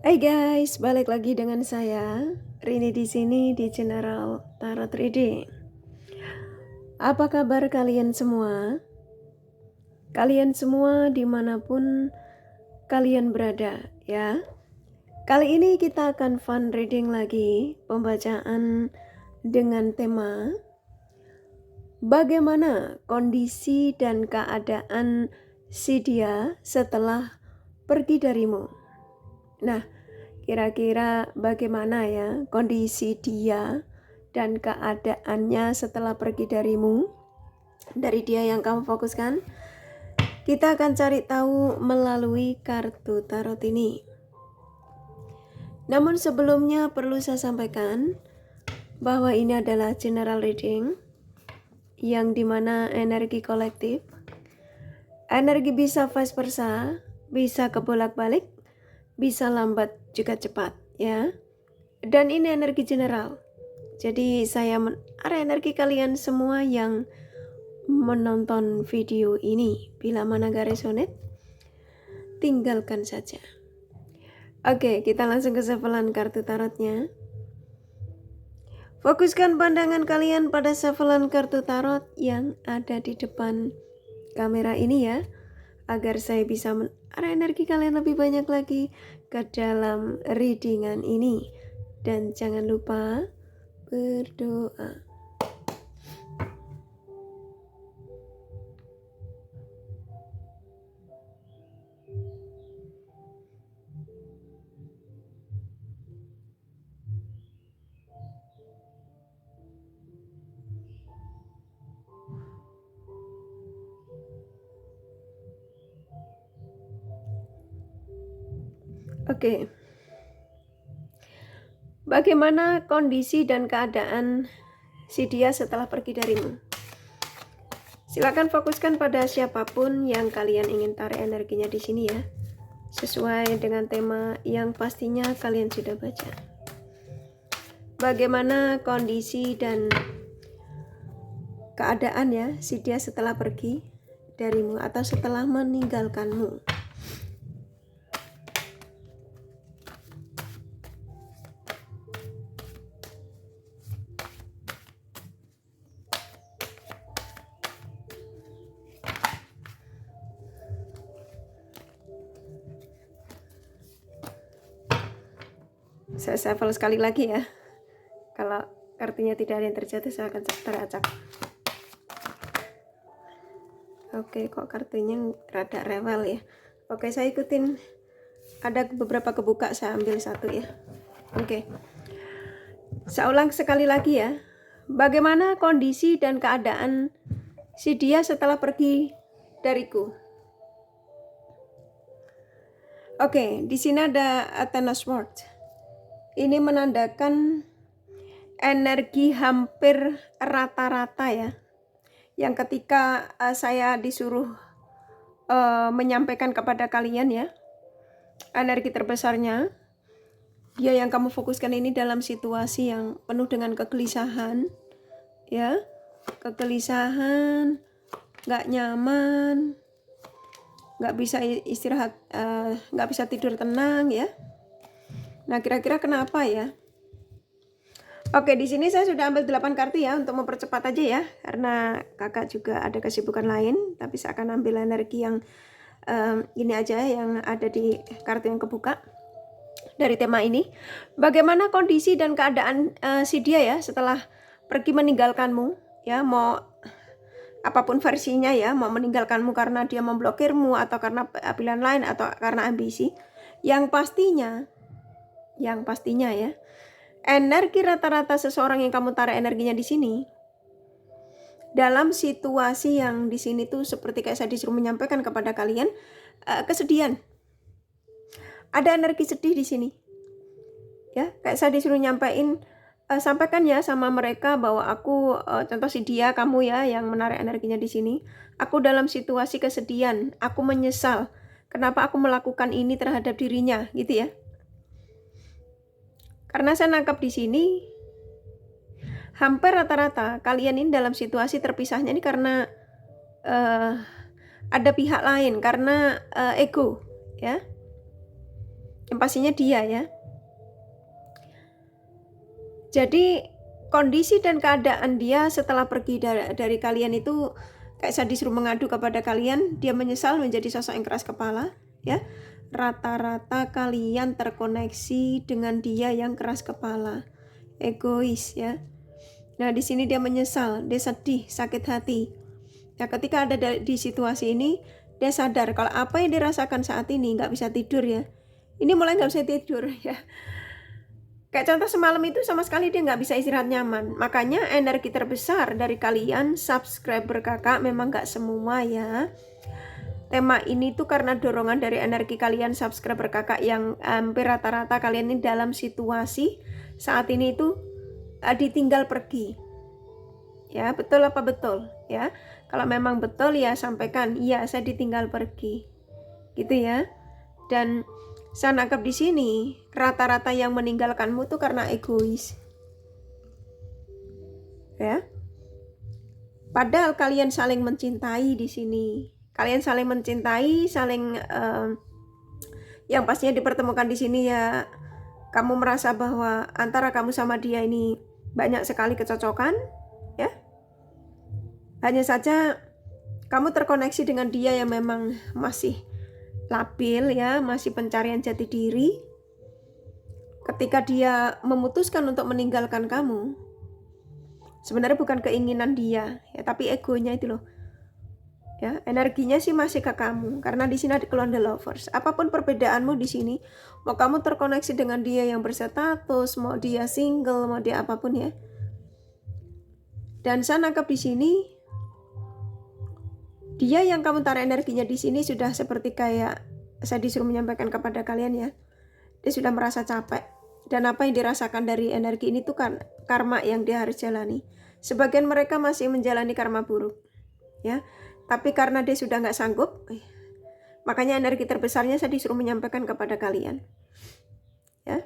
Hai guys, balik lagi dengan saya Rini di sini di General Tarot Reading. Apa kabar kalian semua? Kalian semua dimanapun kalian berada ya. Kali ini kita akan fun reading lagi, pembacaan dengan tema bagaimana kondisi dan keadaan si dia setelah pergi darimu. Nah, kira-kira bagaimana ya kondisi dia dan keadaannya setelah pergi darimu, dari dia yang kamu fokuskan? Kita akan cari tahu melalui kartu tarot ini. Namun sebelumnya perlu saya sampaikan bahwa ini adalah general reading yang dimana energi kolektif, energi bisa vice versa, bisa kebolak-balik, bisa lambat juga cepat ya. Dan ini energi general. Jadi saya menarah energi kalian semua yang menonton video ini. Bila mana gak resonate, tinggalkan saja. Oke, kita langsung ke shufflean kartu tarotnya. Fokuskan pandangan kalian pada shufflean kartu tarot yang ada di depan kamera ini ya, agar saya bisa menarah energi kalian lebih banyak lagi ke dalam readingan ini. Dan jangan lupa berdoa. Oke. Bagaimana kondisi dan keadaan si dia setelah pergi darimu? Silakan fokuskan pada siapapun yang kalian ingin tarik energinya di sini ya. Sesuai dengan tema yang pastinya kalian sudah baca. Bagaimana kondisi dan keadaan ya si dia setelah pergi darimu atau setelah meninggalkanmu. Saya shuffle sekali lagi ya. Kalau kartunya tidak ada yang terjatuh, saya akan teracak. Oke, kok kartunya rada rewel ya. Oke, saya ikutin. Ada beberapa kebuka, saya ambil satu ya. Oke. Saya ulang sekali lagi ya. Bagaimana kondisi dan keadaan si dia setelah pergi dariku? Oke, di sini ada Ten of Swords. Ini menandakan energi hampir rata-rata ya. Yang ketika saya disuruh menyampaikan kepada kalian ya, energi terbesarnya, dia yang kamu fokuskan ini dalam situasi yang penuh dengan kegelisahan ya, kegelisahan, gak nyaman, gak bisa istirahat, gak bisa tidur tenang ya. Nah, kira-kira kenapa ya? Oke, di sini saya sudah ambil 8 kartu ya untuk mempercepat aja ya, karena kakak juga ada kesibukan lain, tapi saya akan ambil energi yang ini aja yang ada di kartu yang kebuka dari tema ini. Bagaimana kondisi dan keadaan si dia ya setelah pergi meninggalkanmu ya, mau apapun versinya ya, mau meninggalkanmu karena dia memblokirmu atau karena pilihan lain atau karena ambisi. Yang pastinya ya, energi rata-rata seseorang yang kamu tarik energinya di sini dalam situasi yang di sini tuh seperti kayak saya disuruh menyampaikan kepada kalian, kesedihan. Ada energi sedih di sini. Ya, kayak saya disuruh nyampaikan, sampaikan ya sama mereka bahwa aku, contoh si dia, kamu ya yang menarik energinya di sini. Aku dalam situasi kesedihan, aku menyesal kenapa aku melakukan ini terhadap dirinya, gitu ya. Karena saya nangkap di sini hampir rata-rata kalian ini dalam situasi terpisahnya ini karena ada pihak lain, karena ego ya. Yang pastinya dia ya. Jadi kondisi dan keadaan dia setelah pergi dari kalian itu kayak saya disuruh mengadu kepada kalian, dia menyesal menjadi sosok yang keras kepala ya. Rata-rata kalian terkoneksi dengan dia yang keras kepala, egois ya. Nah, di sini dia menyesal, dia sedih, sakit hati. Nah, ketika ada di situasi ini, dia sadar kalau apa yang dirasakan saat ini nggak bisa tidur ya. Ini mulai nggak bisa tidur ya. Kayak contoh semalam itu sama sekali dia nggak bisa istirahat nyaman. Makanya energi terbesar dari kalian subscriber kakak, memang nggak semua ya. Tema ini tuh karena dorongan dari energi kalian subscriber kakak yang hampir rata-rata kalian ini dalam situasi saat ini itu ditinggal pergi. Ya, betul apa betul ya? Kalau memang betul ya sampaikan, iya saya ditinggal pergi. Gitu ya. Dan saya nangkap di sini rata-rata yang meninggalkanmu tuh karena egois. Ya. Padahal kalian saling mencintai di sini. Kalian saling mencintai, saling yang pastinya dipertemukan di sini ya. Kamu merasa bahwa antara kamu sama dia ini banyak sekali kecocokan, ya. Hanya saja kamu terkoneksi dengan dia yang memang masih labil ya, masih pencarian jati diri. Ketika dia memutuskan untuk meninggalkan kamu, sebenarnya bukan keinginan dia ya, tapi egonya itu loh. Ya, energinya sih masih ke kamu karena di sini ada keluar the lovers. Apapun perbedaanmu di sini, mau kamu terkoneksi dengan dia yang berstatus, mau dia single, mau dia apapun ya. Dan saya nangkap di sini dia yang kamu taruh energinya di sini sudah seperti kayak saya disuruh menyampaikan kepada kalian ya. Dia sudah merasa capek. Dan apa yang dirasakan dari energi ini tuh kan karma yang dia harus jalani. Sebagian mereka masih menjalani karma buruk. Ya. Tapi karena dia sudah nggak sanggup, makanya energi terbesarnya saya disuruh menyampaikan kepada kalian. Ya.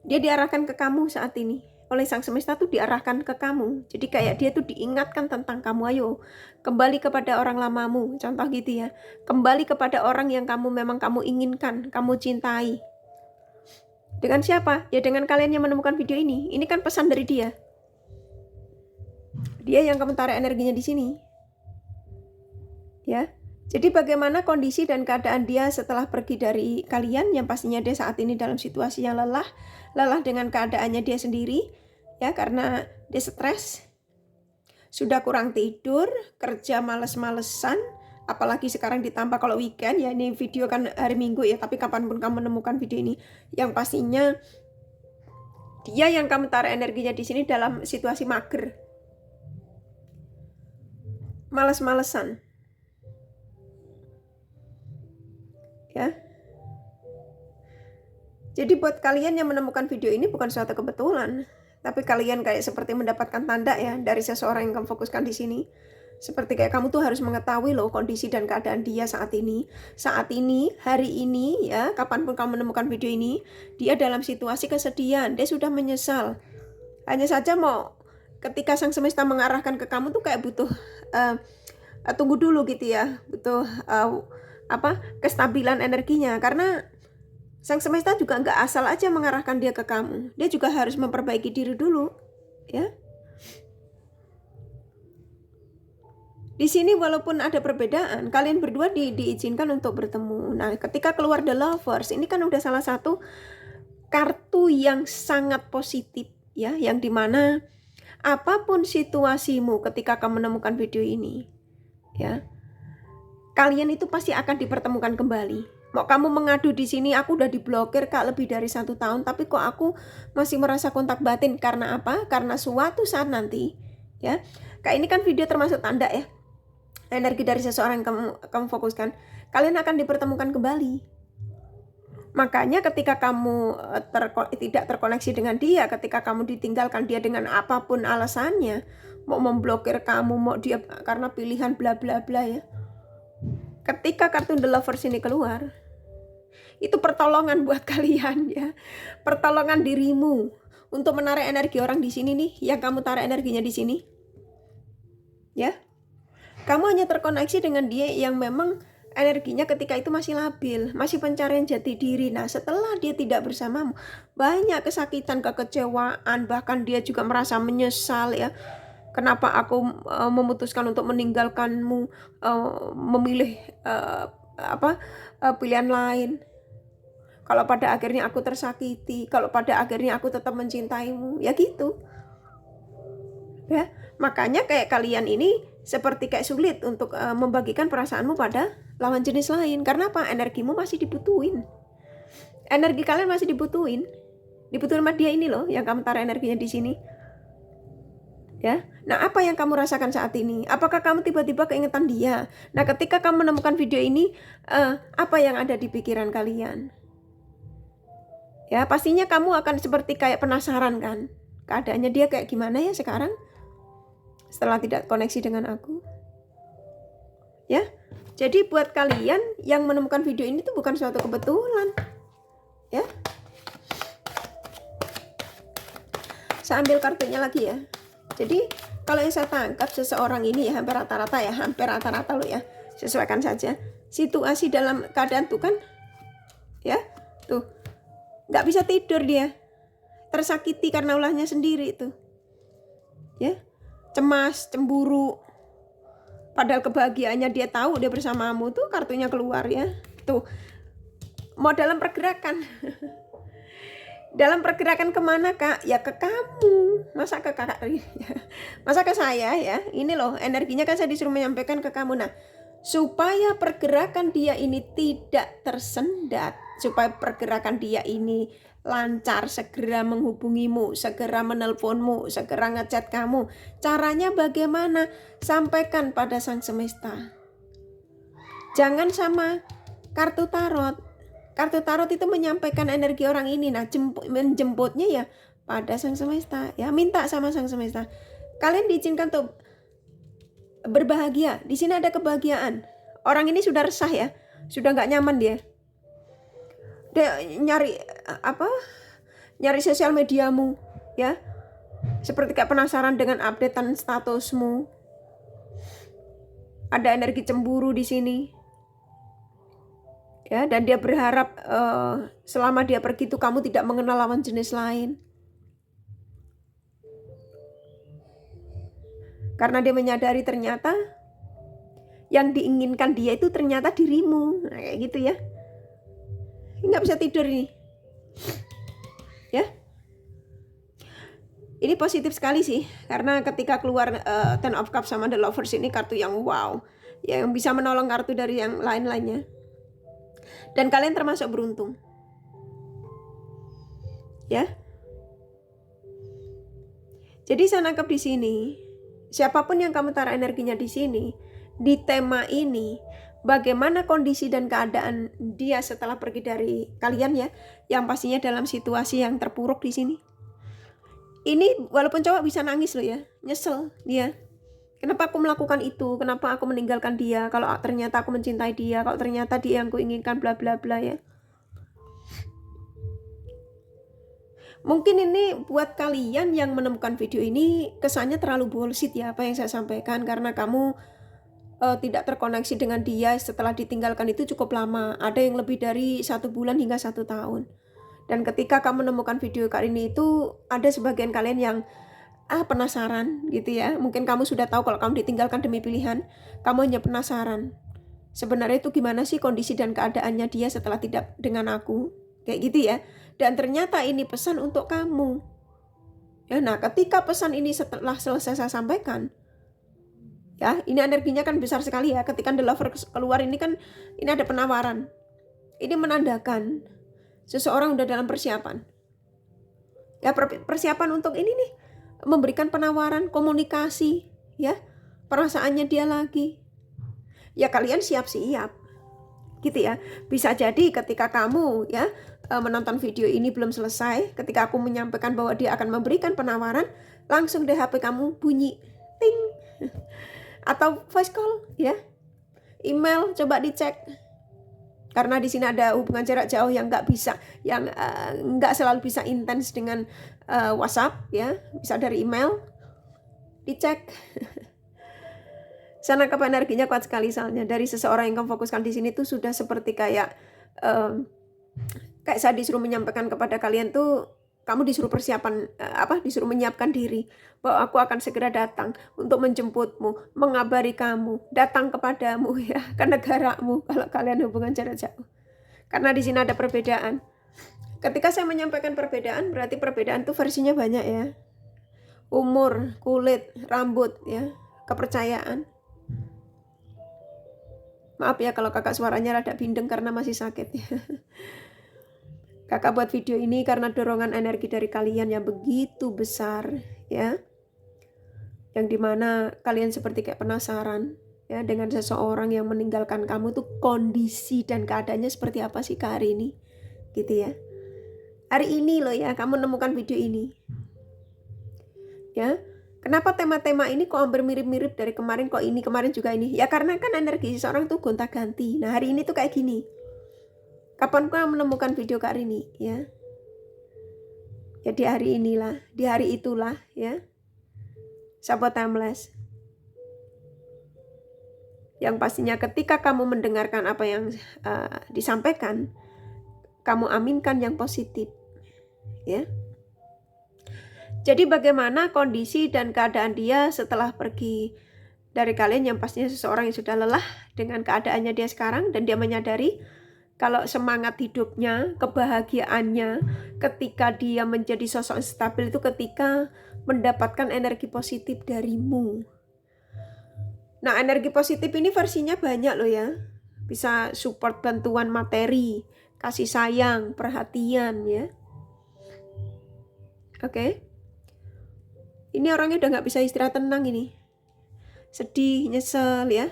Dia diarahkan ke kamu saat ini. Oleh sang semesta tuh diarahkan ke kamu. Jadi kayak dia tuh diingatkan tentang kamu. Ayo kembali kepada orang lamamu. Contoh gitu ya. Kembali kepada orang yang memang kamu inginkan, kamu cintai. Dengan siapa? Ya dengan kalian yang menemukan video ini. Ini kan pesan dari dia. Dia yang kamu tarik energinya di sini. Ya. Jadi bagaimana kondisi dan keadaan dia setelah pergi dari kalian, yang pastinya dia saat ini dalam situasi yang lelah dengan keadaannya dia sendiri. Ya, karena dia stres, sudah kurang tidur, kerja males-malesan, apalagi sekarang ditambah kalau weekend ya, ini video kan hari Minggu ya, tapi kapanpun kamu menemukan video ini, yang pastinya dia yang kamu taruh energinya di sini dalam situasi mager, males-malesan, ya. Jadi buat kalian yang menemukan video ini bukan suatu kebetulan. Tapi kalian kayak seperti mendapatkan tanda ya dari seseorang yang kamu fokuskan di sini. Seperti kayak kamu tuh harus mengetahui loh kondisi dan keadaan dia saat ini. Saat ini, hari ini ya, kapanpun kamu menemukan video ini, dia dalam situasi kesedihan, dia sudah menyesal. Hanya saja mau ketika sang semesta mengarahkan ke kamu tuh kayak butuh tunggu dulu gitu ya. Butuh kestabilan energinya, karena sang semesta juga nggak asal aja mengarahkan dia ke kamu. Dia juga harus memperbaiki diri dulu, ya. Di sini walaupun ada perbedaan, kalian berdua diizinkan untuk bertemu. Nah, ketika keluar the lovers, ini kan udah salah satu kartu yang sangat positif, ya, yang dimana apapun situasimu ketika kamu menemukan video ini, ya, kalian itu pasti akan dipertemukan kembali. Mau kamu mengadu di sini, aku udah diblokir Kak lebih dari 1 tahun, tapi kok aku masih merasa kontak batin. Karena apa? Karena suatu saat nanti, ya, Kak ini kan video termasuk tanda ya, energi dari seseorang yang kamu fokuskan, kalian akan dipertemukan kembali. Makanya ketika kamu tidak terkoneksi dengan dia, ketika kamu ditinggalkan dia dengan apapun alasannya, mau memblokir kamu, mau dia karena pilihan bla bla bla ya, ketika kartu the lovers ini keluar, itu pertolongan buat kalian ya. Pertolongan dirimu untuk menarik energi orang di sini nih, yang kamu tarik energinya di sini. Ya. Kamu hanya terkoneksi dengan dia yang memang energinya ketika itu masih labil, masih pencarian jati diri. Nah, setelah dia tidak bersamamu, banyak kesakitan, kekecewaan, bahkan dia juga merasa menyesal ya. Kenapa aku memutuskan untuk meninggalkanmu, memilih pilihan lain. Kalau pada akhirnya aku tersakiti, kalau pada akhirnya aku tetap mencintaimu, ya gitu. Ya, makanya kayak kalian ini seperti kayak sulit untuk membagikan perasaanmu pada lawan jenis lain. Karena apa? Energimu masih dibutuhin. Energi kalian masih dibutuhin. Dibutuhin sama dia ini loh, yang kamu taruh energinya di sini. Ya, nah apa yang kamu rasakan saat ini? Apakah kamu tiba-tiba keingetan dia? Nah, ketika kamu menemukan video ini, apa yang ada di pikiran kalian? Ya, pastinya kamu akan seperti kayak penasaran kan? Keadaannya dia kayak gimana ya sekarang? Setelah tidak koneksi dengan aku. Ya, jadi buat kalian yang menemukan video ini tuh bukan suatu kebetulan. Ya. Saya ambil kartunya lagi ya. Jadi kalau yang saya tangkap seseorang ini ya hampir rata-rata loh ya. Sesuaikan saja situasi dalam keadaan tuh kan, ya tuh nggak bisa tidur dia, tersakiti karena ulahnya sendiri tuh, ya cemas, cemburu. Padahal kebahagiaannya dia tahu dia bersamamu tuh kartunya keluar ya. Tuh mau dalam pergerakan. Dalam pergerakan kemana kak? Ya ke kamu. Masa ke kakak? Masa ke saya ya? Ini loh energinya kan saya disuruh menyampaikan ke kamu. Nah, supaya pergerakan dia ini tidak tersendat, supaya pergerakan dia ini lancar, segera menghubungimu, segera menelponmu, segera ngechat kamu. Caranya bagaimana? Sampaikan pada sang semesta. Jangan sama kartu tarot. Kartu tarot itu menyampaikan energi orang ini. Nah, menjemputnya ya pada sang semesta. Ya, minta sama sang semesta. Kalian diizinkan untuk berbahagia. Di sini ada kebahagiaan. Orang ini sudah resah ya. Sudah nggak nyaman dia. Dia nyari nyari sosial mediamu, ya. Seperti kayak penasaran dengan updatean statusmu. Ada energi cemburu di sini. Ya, dan dia berharap selama dia pergi itu kamu tidak mengenal lawan jenis lain. Karena dia menyadari ternyata yang diinginkan dia itu ternyata dirimu. Nah, kayak gitu ya. Nggak bisa tidur ini. Ya. Ini positif sekali sih. Karena ketika keluar Ten of Cups sama The Lovers ini kartu yang wow. Yang bisa menolong kartu dari yang lain-lainnya. Dan kalian termasuk beruntung. Ya. Jadi saya nangkep di sini, siapapun yang kamu taruh energinya di sini, di tema ini, bagaimana kondisi dan keadaan dia setelah pergi dari kalian ya, yang pastinya dalam situasi yang terpuruk di sini. Ini walaupun cowok bisa nangis loh ya, nyesel dia. Kenapa aku melakukan itu? Kenapa aku meninggalkan dia? Kalau ternyata aku mencintai dia, kalau ternyata dia yang kuinginkan, bla bla bla ya. Mungkin ini buat kalian yang menemukan video ini kesannya terlalu bullshit ya apa yang saya sampaikan, karena kamu tidak terkoneksi dengan dia setelah ditinggalkan itu cukup lama. Ada yang lebih dari 1 bulan hingga 1 tahun. Dan ketika kamu menemukan video kali ini itu ada sebagian kalian yang penasaran gitu ya. Mungkin kamu sudah tahu kalau kamu ditinggalkan demi pilihan. Kamu hanya penasaran. Sebenarnya itu gimana sih kondisi dan keadaannya dia setelah tidak dengan aku. Kayak gitu ya. Dan ternyata ini pesan untuk kamu. Ya, nah ketika pesan ini setelah selesai saya sampaikan. Ya, ini energinya kan besar sekali ya. Ketika The Lover keluar ini kan ini ada penawaran. Ini menandakan seseorang udah dalam persiapan. Ya, persiapan untuk ini nih. Memberikan penawaran, komunikasi, ya, perasaannya dia lagi. Ya kalian siap-siap, gitu ya. Bisa jadi ketika kamu ya menonton video ini belum selesai, ketika aku menyampaikan bahwa dia akan memberikan penawaran, langsung deh HP kamu bunyi, ting, atau voice call, ya, email coba dicek. Karena di sini ada hubungan jarak jauh yang nggak bisa, yang nggak selalu bisa intens dengan WhatsApp, ya, bisa dari email, dicek. Saya nangkap energinya kuat sekali soalnya. Dari seseorang yang kamu fokuskan di sini tuh sudah seperti kayak saya disuruh menyampaikan kepada kalian tuh, kamu disuruh persiapan disuruh menyiapkan diri bahwa aku akan segera datang untuk menjemputmu, mengabari kamu, datang kepadamu ya, ke negaramu kalau kalian hubungan jarak jauh. Karena di sini ada perbedaan. Ketika saya menyampaikan perbedaan, berarti perbedaan tuh versinya banyak ya. Umur, kulit, rambut ya, kepercayaan. Maaf ya kalau kakak suaranya rada bindeng karena masih sakit ya. Kakak buat video ini karena dorongan energi dari kalian yang begitu besar ya. Yang dimana kalian seperti kayak penasaran ya dengan seseorang yang meninggalkan kamu tuh kondisi dan keadaannya seperti apa sih ke hari ini. Gitu ya. Hari ini loh ya kamu menemukan video ini. Ya. Kenapa tema-tema ini kok hampir mirip-mirip dari kemarin, kok ini kemarin juga ini? Ya karena kan energi seseorang tuh gonta-ganti. Nah hari ini tuh kayak gini. Kapan kamu menemukan video Kak Rini ya? Ya di hari inilah, di hari itulah ya. Sahabat timeless. Yang pastinya ketika kamu mendengarkan apa yang disampaikan, kamu aminkan yang positif ya. Jadi bagaimana kondisi dan keadaan dia setelah pergi dari kalian, yang pastinya seseorang yang sudah lelah dengan keadaannya dia sekarang, dan dia menyadari kalau semangat hidupnya, kebahagiaannya ketika dia menjadi sosok stabil itu ketika mendapatkan energi positif darimu. Nah energi positif ini versinya banyak loh ya. Bisa support bantuan materi, kasih sayang, perhatian ya. Oke. Ini orangnya udah gak bisa istirahat tenang ini. Sedih, nyesel ya.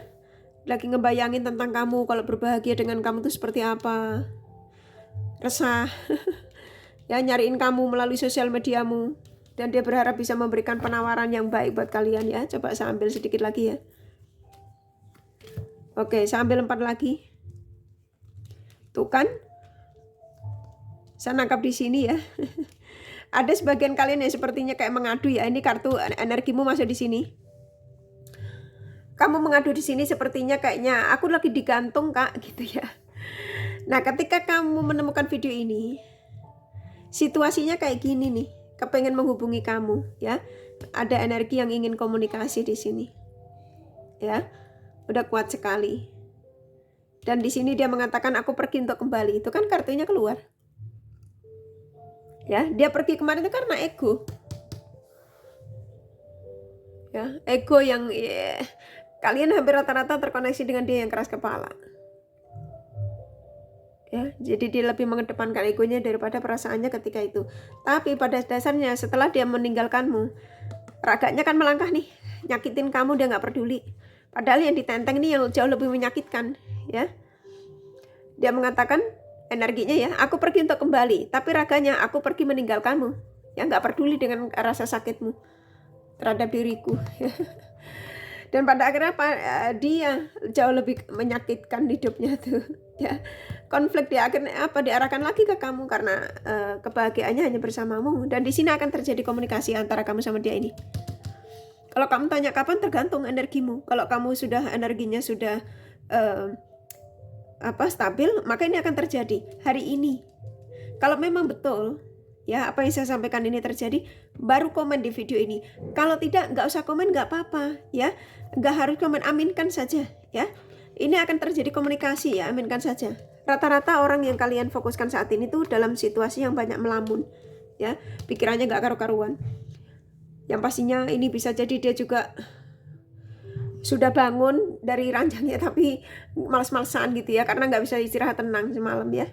Lagi ngebayangin tentang kamu, kalau berbahagia dengan kamu tuh seperti apa. Resah. Ya nyariin kamu melalui sosial mediamu. Dan dia berharap bisa memberikan penawaran yang baik buat kalian ya. Coba saya ambil sedikit lagi ya. Oke, saya ambil 4 lagi. Tuh kan. Saya nangkap di sini ya. Ada sebagian kalian yang sepertinya kayak mengadu ya. Ini kartu energimu masuk di sini. Kamu mengadu di sini sepertinya kayaknya aku lagi digantung Kak gitu ya. Nah ketika kamu menemukan video ini, situasinya kayak gini nih, kepengen menghubungi kamu ya. Ada energi yang ingin komunikasi di sini. Ya. Udah kuat sekali. Dan di sini dia mengatakan aku pergi untuk kembali. Itu kan kartunya keluar. Ya, dia pergi kemarin itu karena ego. Ya, ego yang kalian hampir rata-rata terkoneksi dengan dia yang keras kepala. Ya, jadi dia lebih mengedepankan egonya daripada perasaannya ketika itu. Tapi pada dasarnya setelah dia meninggalkanmu, raganya kan melangkah nih, nyakitin kamu, dia nggak peduli. Padahal yang ditenteng ini yang jauh lebih menyakitkan, ya. Dia mengatakan energinya ya, aku pergi untuk kembali, tapi raganya aku pergi meninggalkanmu. Ya nggak peduli dengan rasa sakitmu terhadap diriku. Dan pada akhirnya dia jauh lebih menyakitkan hidupnya tuh. Ya, konflik di akhirnya diarahkan lagi ke kamu karena kebahagiaannya hanya bersamamu. Dan di sini akan terjadi komunikasi antara kamu sama dia ini. Kalau kamu tanya kapan, tergantung energimu. Kalau kamu sudah energinya sudah stabil, maka ini akan terjadi hari ini. Kalau memang betul ya apa yang saya sampaikan ini terjadi, baru komen di video ini. Kalau tidak, nggak usah komen, nggak apa-apa ya, nggak harus komen, aminkan saja ya. Ini akan terjadi komunikasi ya, aminkan saja. Rata-rata orang yang kalian fokuskan saat ini tuh dalam situasi yang banyak melamun ya, pikirannya nggak karu-karuan. Yang pastinya ini bisa jadi dia juga sudah bangun dari ranjangnya tapi males-malesan gitu ya, karena nggak bisa istirahat tenang semalam ya.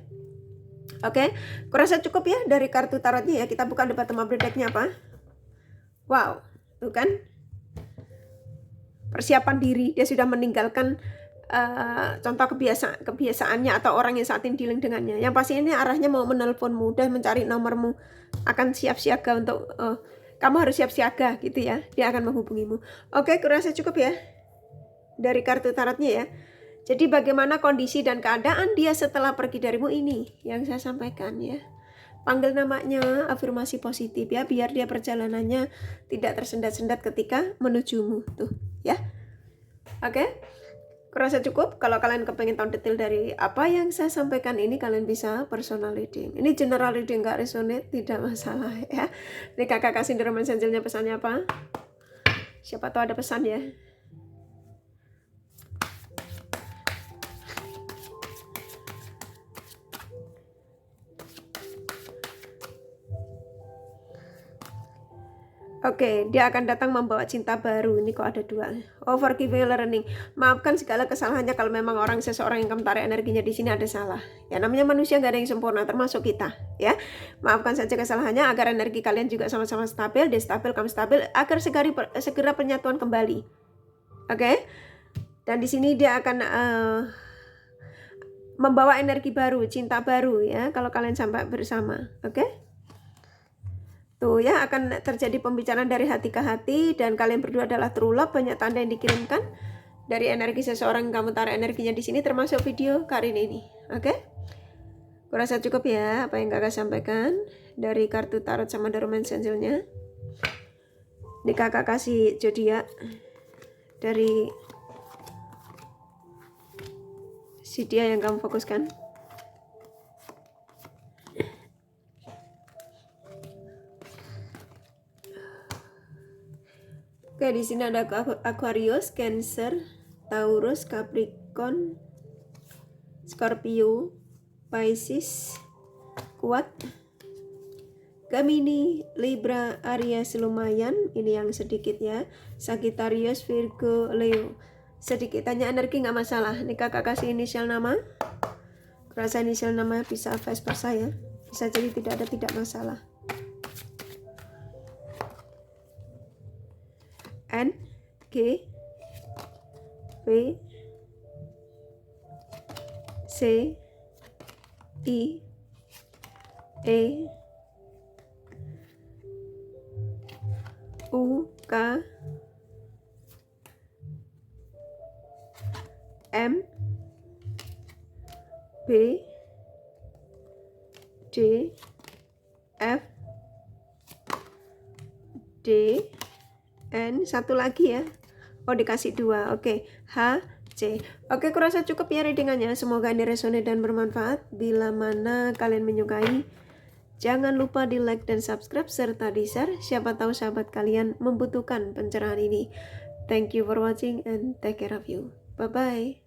Oke, kurasa cukup ya dari kartu tarotnya ya. Kita buka debat tema decknya apa. Wow, tuh kan, persiapan diri, dia sudah meninggalkan contoh kebiasaannya atau orang yang saat ini dealing dengannya. Yang pasti ini arahnya mau menelponmu dan mencari nomormu, akan siap siaga untuk kamu harus siap siaga gitu ya, dia akan menghubungimu. Oke, kurasa cukup ya dari kartu tarotnya ya. Jadi bagaimana kondisi dan keadaan dia setelah pergi darimu, ini yang saya sampaikan ya. Panggil namanya, afirmasi positif ya, biar dia perjalanannya tidak tersendat-sendat ketika menujumu tuh ya. Oke, kurasa cukup. Kalau kalian kepengen tahu detail dari apa yang saya sampaikan ini, kalian bisa personal reading. Ini general reading, nggak resonate, tidak masalah ya. Ini kakak kasih di Roman Angel-nya pesannya apa? Siapa tahu ada pesan ya. Oke, dia akan datang membawa cinta baru. Ini kok ada dua. Oh, forgiving learning. Maafkan segala kesalahannya kalau memang seseorang yang kamu tarik energinya di sini ada salah. Ya, namanya manusia nggak ada yang sempurna, termasuk kita. Ya, maafkan saja kesalahannya agar energi kalian juga sama-sama stabil, dia stabil, kamu stabil, agar segera penyatuan kembali. Oke, dan di sini dia akan membawa energi baru, cinta baru ya. Kalau kalian sampai bersama, oke? Tuh ya, akan terjadi pembicaraan dari hati ke hati dan kalian berdua adalah true love. Banyak tanda yang dikirimkan dari energi seseorang yang kamu taruh energinya di sini, termasuk video Karin ini. Oke? Kurasa cukup ya apa yang kakak sampaikan dari kartu tarot sama The Romance Angel-nya. Ini kakak kasih zodiak dari si dia yang kamu fokuskan. Oke, di sini ada Aquarius, Cancer, Taurus, Capricorn, Scorpio, Pisces, kuat, Gemini, Libra, Aries lumayan, ini yang sedikit ya, Sagittarius, Virgo, Leo, sedikit. Tanya energi nggak masalah. Ini kakak kasih inisial nama. Rasa inisial nama bisa vice versa ya, bisa jadi tidak masalah. N, G, V, C, I, E, U, K, M, B, D, F, D, N, satu lagi ya. Oh, dikasih dua. Oke, H, C. Oke, kurasa cukup ya readingannya. Semoga ini resonate dan bermanfaat. Bila mana kalian menyukai, jangan lupa di like dan subscribe serta di share. Siapa tahu sahabat kalian membutuhkan pencerahan ini. Thank you for watching and take care of you. Bye bye.